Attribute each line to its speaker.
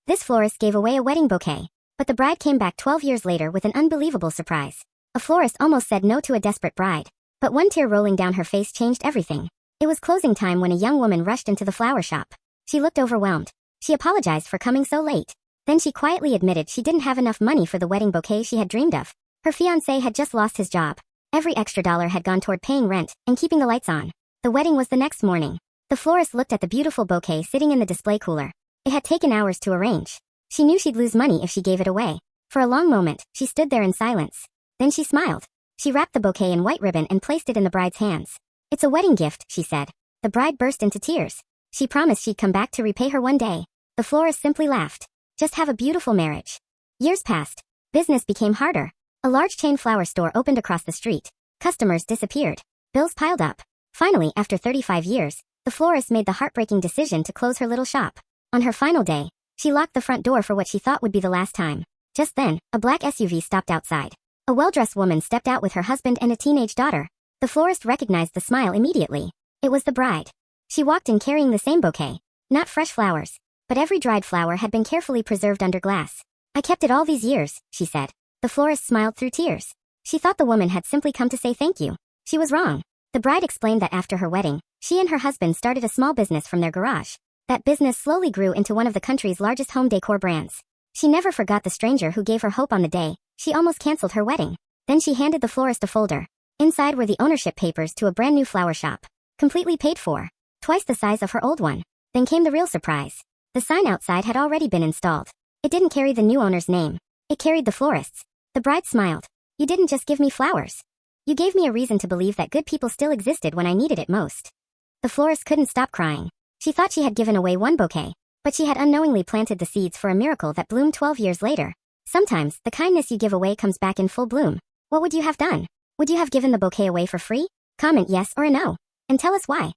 Speaker 1: This florist gave away a wedding bouquet. But the bride came back 12 years later with an unbelievable surprise. A florist almost said no to a desperate bride. But one tear rolling down her face changed everything. It was closing time when a young woman rushed into the flower shop. She looked overwhelmed. She apologized for coming so late. Then she quietly admitted she didn't have enough money for the wedding bouquet she had dreamed of. Her fiancé had just lost his job. Every extra dollar had gone toward paying rent and keeping the lights on. The wedding was the next morning. The florist looked at the beautiful bouquet sitting in the display cooler. It had taken hours to arrange. She knew she'd lose money if she gave it away. For a long moment, she stood there in silence. Then she smiled. She wrapped the bouquet in white ribbon and placed it in the bride's hands. "It's a wedding gift," she said. The bride burst into tears. She promised she'd come back to repay her one day. The florist simply laughed. "Just have a beautiful marriage." Years passed. Business became harder. A large chain flower store opened across the street. Customers disappeared. Bills piled up. Finally, after 35 years, the florist made the heartbreaking decision to close her little shop. On her final day, she locked the front door for what she thought would be the last time. Just then, a black SUV stopped outside. A well-dressed woman stepped out with her husband and a teenage daughter. The florist recognized the smile immediately. It was the bride. She walked in carrying the same bouquet. Not fresh flowers, but every dried flower had been carefully preserved under glass. "I kept it all these years," she said. The florist smiled through tears. She thought the woman had simply come to say thank you. She was wrong. The bride explained that after her wedding, she and her husband started a small business from their garage. That business slowly grew into one of the country's largest home decor brands. She never forgot the stranger who gave her hope on the day she almost canceled her wedding. Then she handed the florist a folder. Inside were the ownership papers to a brand new flower shop. Completely paid for. Twice the size of her old one. Then came the real surprise. The sign outside had already been installed. It didn't carry the new owner's name. It carried the florist's. The bride smiled. "You didn't just give me flowers. You gave me a reason to believe that good people still existed when I needed it most." The florist couldn't stop crying. She thought she had given away one bouquet, but she had unknowingly planted the seeds for a miracle that bloomed 12 years later. Sometimes, the kindness you give away comes back in full bloom. What would you have done? Would you have given the bouquet away for free? Comment yes or a no. And tell us why.